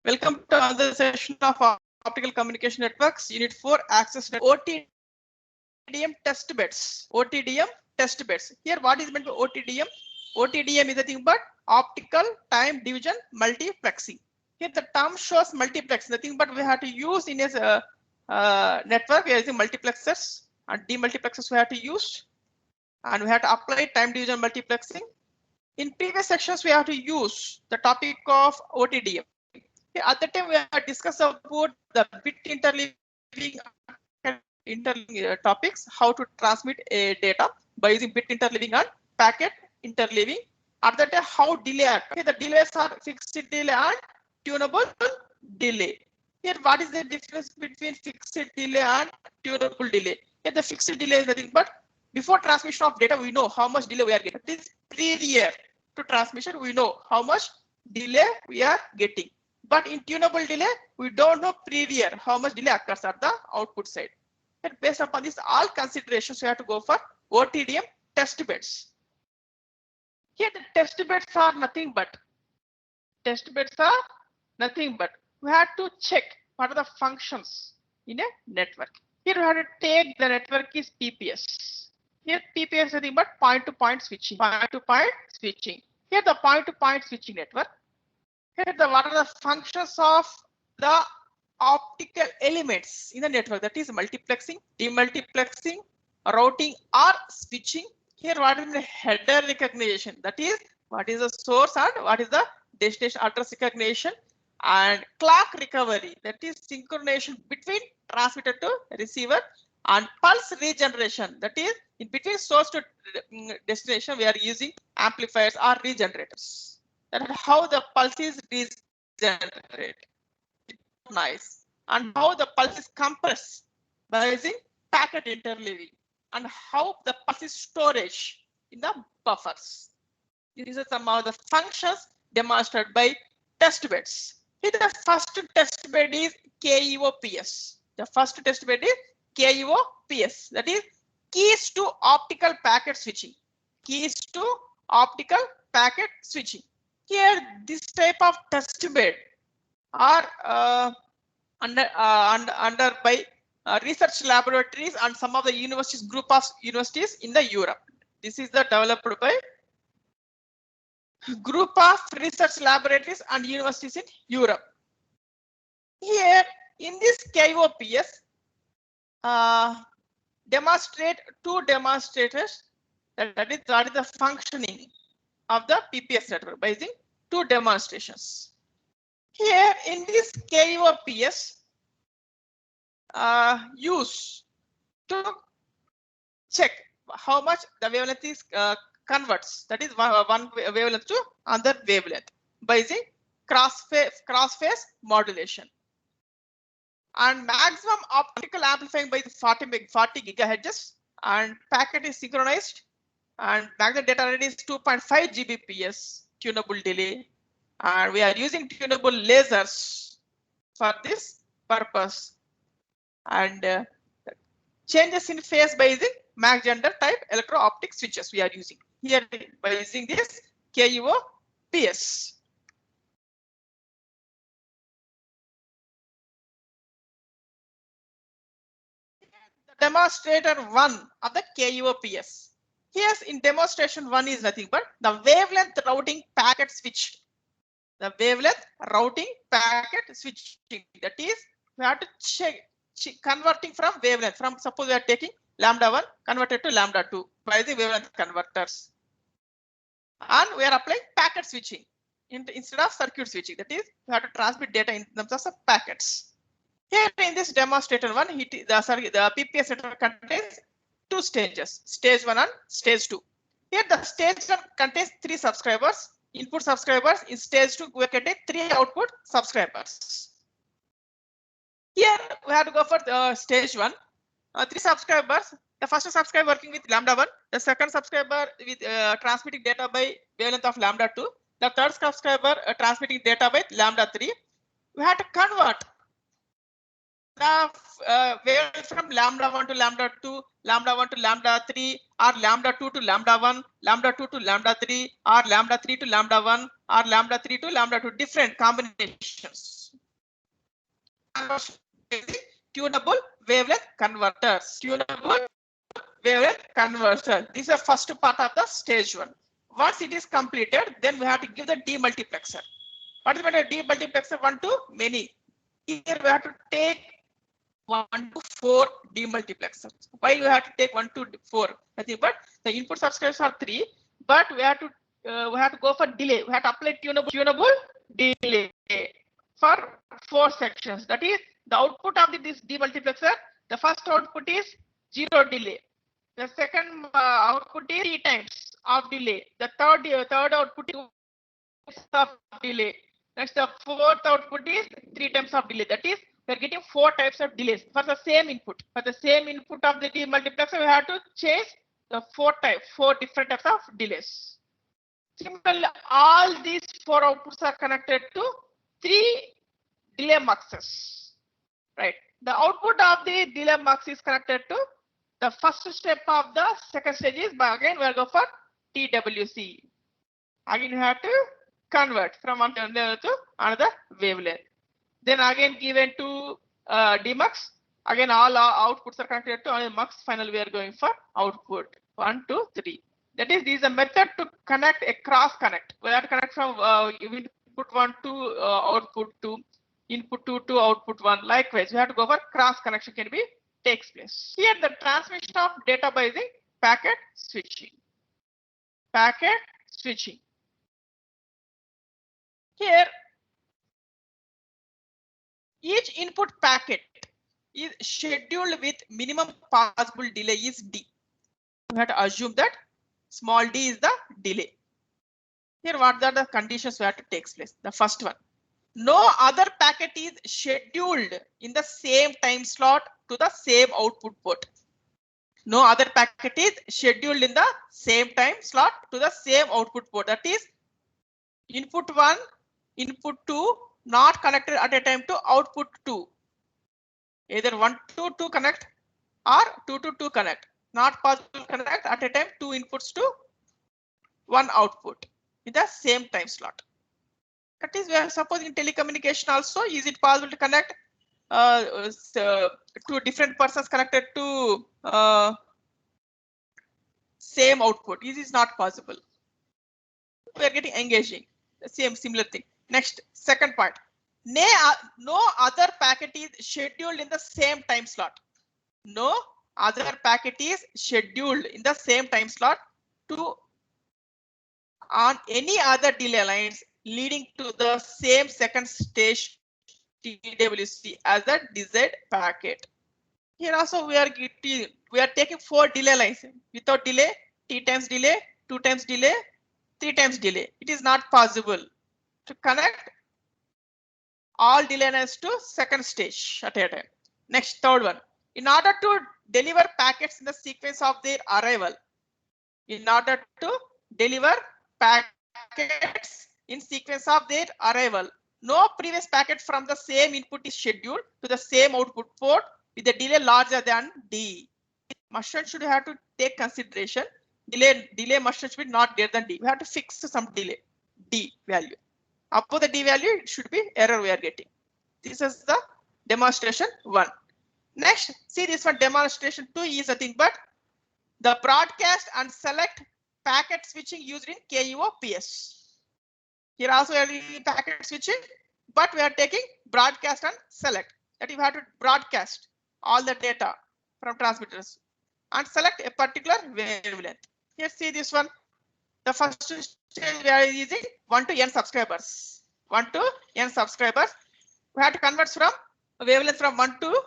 Welcome to another session of Optical Communication Networks, Unit 4, Access OTDM test beds. OTDM test beds. Here, what is meant by OTDM? OTDM is nothing but optical time division multiplexing. Here, the term shows multiplex, nothing but we have to use in a network. We are using multiplexers and demultiplexers we have to use, and we have to apply time division multiplexing. In previous sections, we have to use the topic of OTDM. At the time, we have discussed about the bit interleaving topics, how to transmit a data by using bit interleaving and packet interleaving. At that time, how delay. Okay, the delays are fixed delay and tunable delay. Here, what is the difference between fixed delay and tunable delay? Here, the fixed delay is nothing but before transmission of data, we know how much delay we are getting. This prior to transmission, we know how much delay we are getting. But in tunable delay, we don't know prior how much delay occurs at the output side. And based upon this, all considerations, we have to go for OTDM test beds. Here, the test beds are nothing but we have to check what are the functions in a network. Here, we have to take the network is PPS. Here, PPS is nothing but point-to-point switching. Here, the point-to-point switching network. Here, what are the functions of the optical elements in the network? That is multiplexing, demultiplexing, routing, or switching. Here, what is the header recognition? That is, what is the source and what is the destination address recognition, and clock recovery. That is synchronization between transmitter to receiver, and pulse regeneration. That is, in between source to destination, we are using amplifiers or regenerators. That is how the pulse is regenerated. Nice. And how the pulse is compressed by using packet interleaving, and how the pulse is storage in the buffers. These are some of the functions demonstrated by test beds. Here, the first test bed is KEOPS. The first test bed is KEOPS. That is keys to optical packet switching. Keys to optical packet switching. Here, this type of test bed are under by research laboratories and some of the universities, group of universities in the Europe. This is the developed by group of research laboratories and universities in Europe. Here, in this KOPS, demonstrate two demonstrators. That is the functioning of the PPS network by using two demonstrations. Here in this KOPS, use to check how much the wavelength is converts. That is one wavelength to another wavelength by using cross phase modulation. And maximum optical amplifying by 40 gigahertz, and packet is synchronized, and magnetic data rate is 2.5 Gbps tunable delay, and we are using tunable lasers for this purpose. And changes in phase by using Mach Zehnder type electro-optic switches we are using here by using this KEOPS. The demonstrator 1 of the KEOPS. Here in demonstration 1 is nothing but the wavelength routing packet switch. The wavelength routing packet switching. That is, we have to check converting from wavelength. From suppose we are taking lambda 1 converted to lambda 2 by the wavelength converters, and we are applying packet switching instead of circuit switching. That is, we have to transmit data in terms of packets. Here in this demonstrator 1, the PPS network contains two stages, stage 1 and stage 2. Here the stage 1 contains 3 subscribers, input subscribers. In stage 2, we contain 3 output subscribers. Here we have to go for the stage 1, 3 subscribers. The first subscriber working with lambda 1, the second subscriber with transmitting data by wavelength of lambda 2, the third subscriber transmitting data by lambda 3. We have to convert the wavelength from lambda 1 to lambda 2, lambda 1 to lambda 3, or lambda 2 to lambda 1, lambda 2 to lambda 3, or lambda 3 to lambda 1, or lambda 3 to lambda 2. Different combinations conversion is the tunable wavelength converters. Tunable wavelength converter. This is the first part of the stage one. Once it is completed, then we have to give the demultiplexer. What is the demultiplexer? One to many. Here we have to take 1 to 4 demultiplexers. Why we have to take 1 to 4? Nothing but the input subscribers are 3, but we have to go for delay. We have to apply tunable delay for 4 sections. That is the output of this demultiplexer. The first output is 0 delay. The second output is 3 times of delay. The third output is 2 times of delay. Next, the fourth output is 3 times of delay. That is, we are getting 4 types of delays for the same input. For the same input of the demultiplexer, we have to change the 4 different types of delays. Similarly, all these 4 outputs are connected to 3 delay muxes. Right. The output of the delay mux is connected to the first step of the second stage is, but again we will go for TWC. Again, you have to convert from one wavelength to another wavelength. Then again given to demux. Again, all our outputs are connected to another mux. Finally, we are going for output 1, 2, 3. That is, this is a method to connect a cross connect. We have to connect from input 1 to output 2, input 2 to output 1. Likewise, we have to go for cross connection can be takes place. Here, the transmission of data by the packet switching. Packet switching. Here, each input packet is scheduled with minimum possible delay is D. We have to assume that small d is the delay. Here, what are the conditions we have to take place? The first one, no other packet is scheduled in the same time slot to the same output port. No other packet is scheduled in the same time slot to the same output port. That is, input 1, input 2 not connected at a time to output 2. Either 1 to 2 connect or 2 to 2 connect. Not possible to connect at a time 2 inputs to 1 output in the same time slot. That is, we are supposing in telecommunication also, is it possible to connect 2 different persons connected to same output? This is not possible. We are getting engaging. The same similar thing. Next, second point. No other packet is scheduled in the same time slot. No other packet is scheduled in the same time slot to on any other delay lines leading to the same second stage TWC as the desired packet. Here also we are taking 4 delay lines. Without delay, T times delay, 2 times delay, 3 times delay. It is not possible to connect all delay lines to second stage at a time. Next, third one. In order to deliver packets in the sequence of their arrival, in order to deliver packets in sequence of their arrival, no previous packet from the same input is scheduled to the same output port with a delay larger than D. Must should have to take consideration. Delay must should be not greater than D. We have to fix some delay D value. Above the D value, it should be error we are getting. This is the demonstration 1. Next, see this one, demonstration 2 is nothing but the broadcast and select packet switching used in KEOPS. Here also we are using packet switching, but we are taking broadcast and select. That you have to broadcast all the data from transmitters and select a particular wavelength. Here, see this one. The first stage we are using 1 to n subscribers. 1 to n subscribers. We have to convert from a wavelength from 1 to,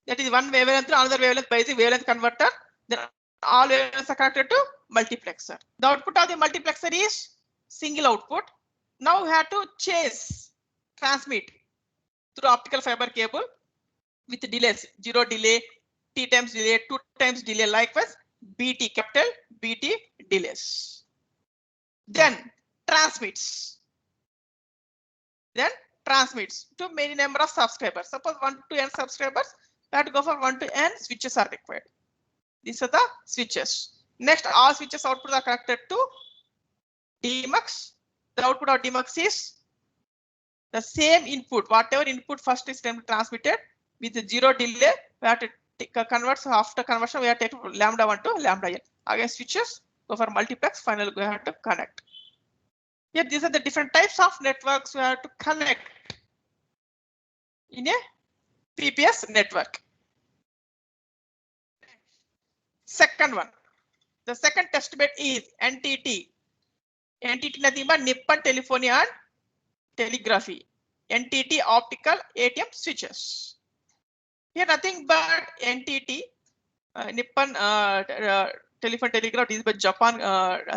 that is 1 wavelength to another wavelength by the wavelength converter. Then all wavelengths are connected to multiplexer. The output of the multiplexer is single output. Now we have to transmit through optical fiber cable with delays, 0 delay, T times delay, 2 times delay, likewise BT, capital BT delays. Then transmits to many number of subscribers. Suppose 1 to n subscribers, we have to go for 1 to n switches are required. These are the switches. Next, all switches outputs are connected to DMUX. The output of DMUX is the same input, whatever input first is transmitted with zero delay, we have to convert. So after conversion, we have to take lambda 1 to lambda n. Again, switches go for multiplex. Finally, we have to connect. Here, these are the different types of networks we have to connect in a PPS network. Second one, the second test bed is NTT. NTT nothing but Nippon Telephony and Telegraphy. NTT optical ATM switches. Here nothing but NTT Nippon Telephone Telegraph is by Japan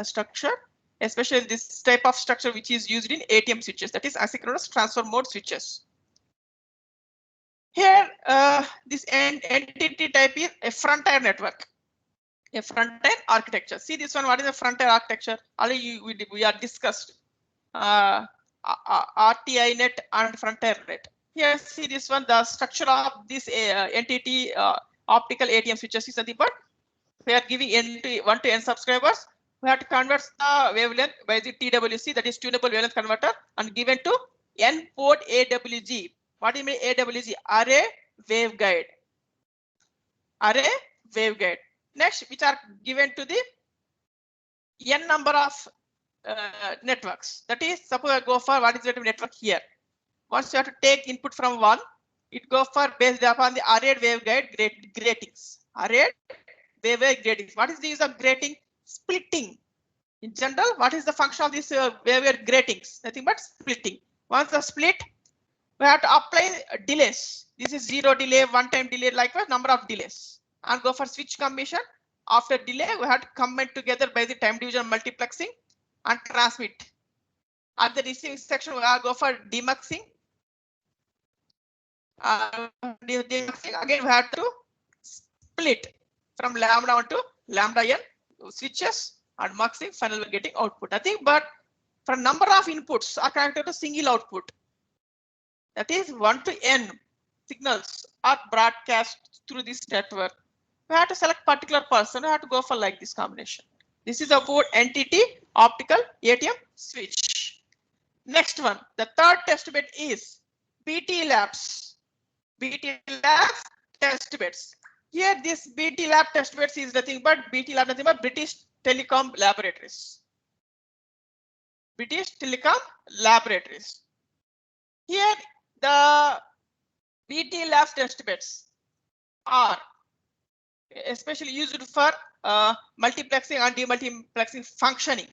structure, especially this type of structure which is used in ATM switches, that is asynchronous transfer mode switches. Here this NTT type is a frontier network. A frontier architecture. See this one. What is a frontier architecture? Already we are discussed RTI net and frontier net. Here, see this one. The structure of this NTT optical ATM switches is nothing but we are giving n to 1 to n subscribers. We have to convert the wavelength by the TWC, that is tunable wavelength converter, and given to n port AWG. What do you mean AWG? Array waveguide. Array waveguide. Next, which are given to the n number of networks. That is, suppose I go for what is the network here. Once you have to take input from one, it goes for based upon the arrayed waveguide gratings. Arrayed waveguide gratings. What is the use of grating? Splitting. In general, what is the function of this waveguide gratings? Nothing but splitting. Once the split, we have to apply delays. This is zero delay, one time delay, likewise number of delays. And go for switch combination. After delay, we have to combine together by the time division multiplexing and transmit. At the receiving section, we have to go for demuxing. Again, we have to split from lambda 1 to lambda n switches and muxing. Finally, we're getting output. Nothing but for number of inputs are connected to single output. That is 1 to n signals are broadcast through this network. We have to select particular person. We have to go for like this combination. This is about NTT optical ATM switch. Next one, the third test bed is BT Labs. BT Labs test beds. Here, this BT Lab test beds is nothing but British Telecom Laboratories. British Telecom Laboratories. Here, the BT Labs test beds are especially used for multiplexing and demultiplexing functioning.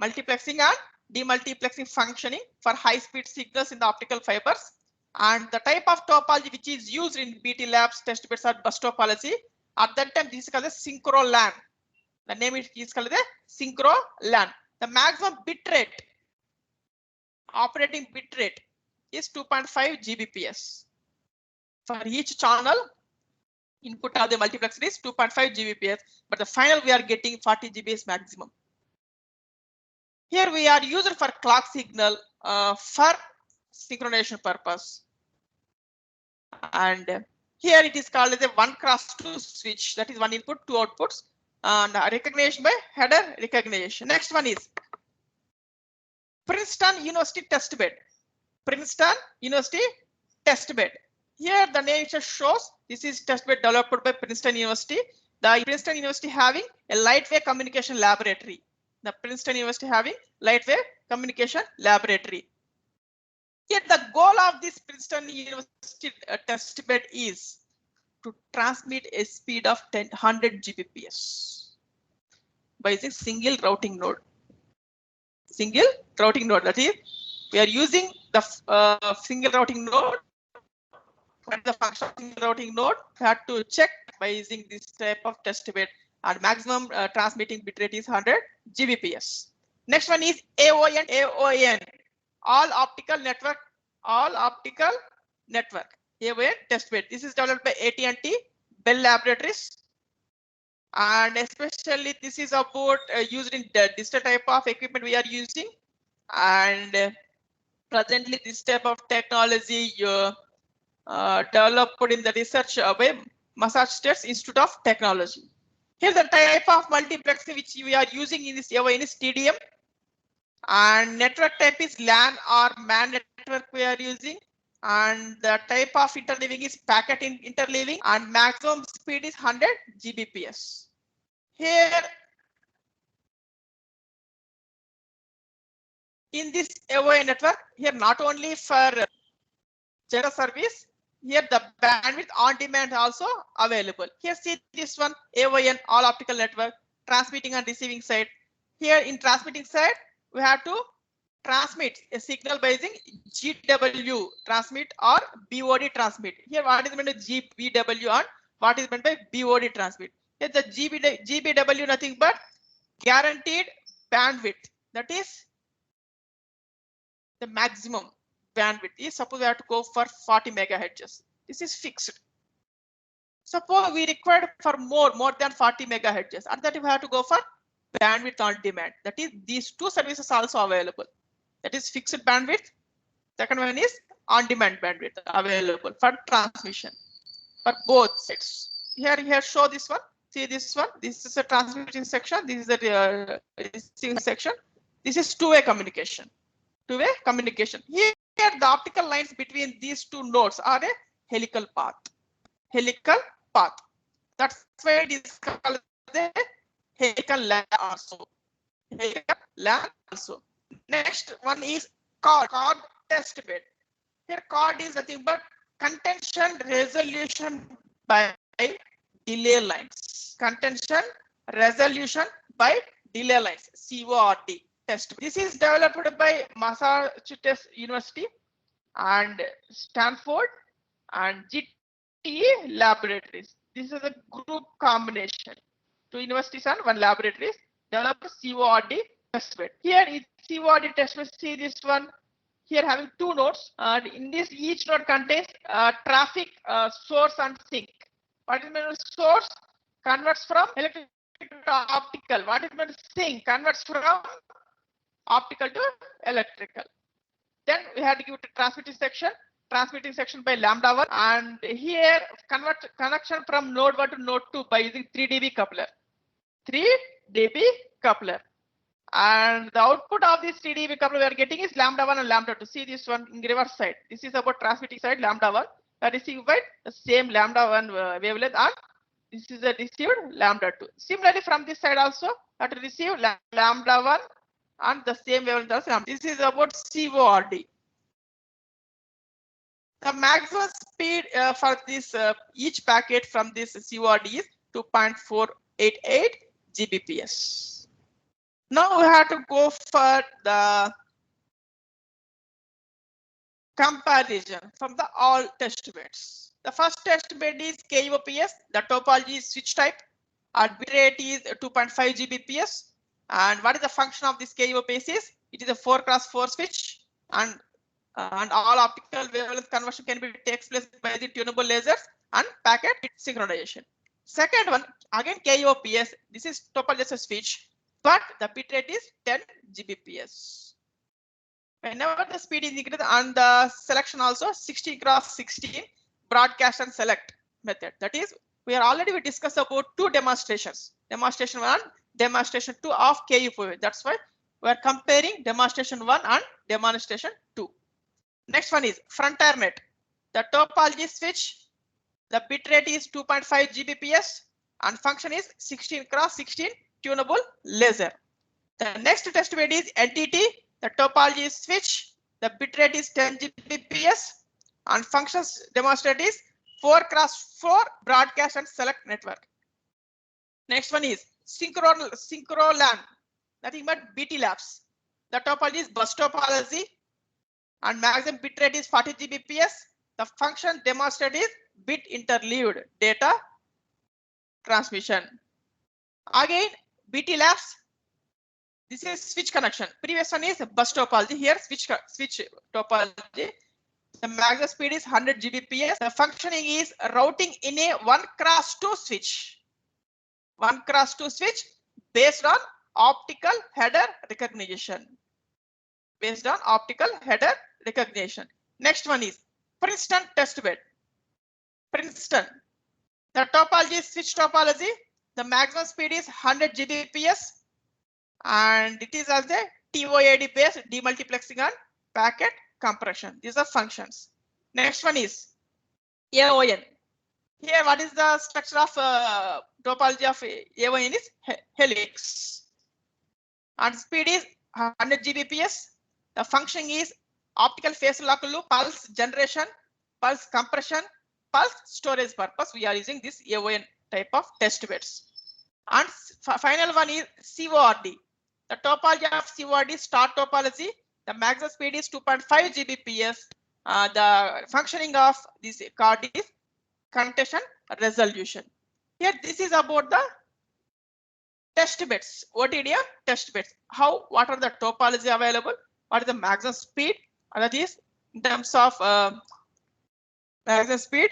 Multiplexing and demultiplexing functioning for high-speed signals in the optical fibers. And the type of topology which is used in BT Labs test beds are bus topology. At that time, this is called a synchro LAN. The name is called the synchro LAN. The maximum bit rate, operating bit rate, is 2.5 Gbps. For each channel, input of the multiplexer is 2.5 Gbps, but the final we are getting 40 Gbps maximum. Here we are used for clock signal for synchronization purpose. And here it is called as a 1x2 switch. That is one input, two outputs, and recognition by header recognition. Next one is Princeton University test bed. Princeton University test bed. Here the name just shows this is test bed developed by Princeton University. The Princeton University having a lightwave communication laboratory. The Princeton University having lightwave communication laboratory. Yet the goal of this Princeton University test bed is to transmit a speed of 100 Gbps by using single routing node. Single routing node, that is, we are using the single routing node. What is the function of single routing node? We have to check by using this type of test bed, and maximum transmitting bitrate is 100 Gbps. Next one is AON. All optical network. AON test bed. This is developed by AT&T, Bell Laboratories, and especially this is about used in this type of equipment we are using. And presently, this type of technology developed in the research by Massachusetts Institute of Technology. Here the type of multiplexing which we are using in this AON is TDM, and network type is LAN or MAN network. network we are using, and the type of interleaving is packet interleaving, and maximum speed is 100 Gbps. Here in this AON network, here not only for general service, here the bandwidth on demand also available. Here see this one, AON, all optical network, transmitting and receiving side. Here in transmitting side, we have to transmit a signal by using GW transmit or BOD transmit. Here what is meant by GBW and what is meant by BOD transmit. Here the GBW nothing but guaranteed bandwidth, that is the maximum bandwidth is, suppose we have to go for 40 megahertz. This is fixed. Suppose we require for more than 40 megahertz, and that we have to go for bandwidth on demand. That is, these two services also available. That is fixed bandwidth. Second one is on demand bandwidth available for transmission for both sides. Here show this one. See this one. This is a transmitting section. This is the receiving section. This is two-way communication. Two-way communication. Here the optical lines between these two nodes are a helical path. Helical path. That's why it is called the helical LAN also. Helical LAN also. Next one is chord test bed. Here chord is nothing but contention resolution by delay lines. Contention resolution by delay lines. CORD test. This is developed by Massachusetts University and Stanford and GTE laboratories. This is a group combination. Two universities and one laboratories developed CORD test bed. Here is CORD test bed. See this one. Here having two nodes, and in this each node contains traffic source and sink. What is meant source? Converts from electrical to optical. What is meant sink? Converts from optical to electrical. Then we had to give it a transmitting section by lambda 1, and here connection from node 1 to node 2 by using 3 dB coupler. 3 dB coupler. And the output of this 3 dB coupler we are getting is lambda 1 and lambda 2. See this one in reverse side. This is about transmitting side lambda 1. That is received by the same lambda 1 wavelength, and this is the received lambda 2. Similarly from this side also that to receive lambda 1 and the same wavelength as lambda. This is about CORD. The maximum speed for this each packet from this CORD is 2.488 Gbps. Now we have to go for the comparison from the all test beds. The first test bed is KUOPS. The topology is switch type. Our bitrate is 2.5 Gbps. And what is the function of this KUOPS is? It is a 4x4 switch, and all optical wavelength conversion can be takes place by the tunable lasers and packet synchronization. Second one, again KUOPS. This is topology as a switch, but the bitrate is 10 Gbps. Whenever the speed is increased, and the selection also 16x16 broadcast and select method. That is, we discussed about two demonstrations. Demonstration 1, demonstration 2 of KUOPS. That's why we are comparing demonstration 1 and demonstration 2. Next one is frontier net. The topology switch. The bitrate is 2.5 Gbps and function is 16x16 tunable laser. The next test bed is NTT. The topology switch. The bitrate is 10 Gbps and functions demonstrated is 4x4 broadcast and select network. Next one is synchro LAN. Nothing but BT labs. The topology is bus topology and maximum bitrate is 40 Gbps. The function demonstrated is bit interleaved data transmission. Again, BT labs. This is switch connection. Previous one is bus topology. Here switch topology. The maximum speed is 100 Gbps. The functioning is routing in a 1x2 switch. 1x2 switch based on optical header recognition. Based on optical header recognition. Next one is Princeton test bed. Princeton. The topology is switch topology. The maximum speed is 100 Gbps and it is as a TOAD based demultiplexing and packet compression. These are functions. Next one is AON. Here, what is the structure of topology of AON is helix. And speed is 100 Gbps. The function is optical phase lock loop, pulse generation, pulse compression, pulse storage purpose. We are using this AON type of test beds. And final one is CORD. The topology of CORD star topology. The maximum speed is 2.5 Gbps. The functioning of this card is contention resolution. Here, this is about the test beds. OTDM test beds. What are the topology available? What is the maximum speed? That is in terms of maximum speed.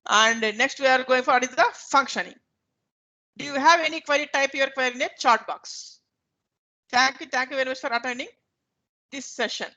And next we are going for what is the functioning. Do you have any query? Type your query in a chat box. Thank you very much for attending this session.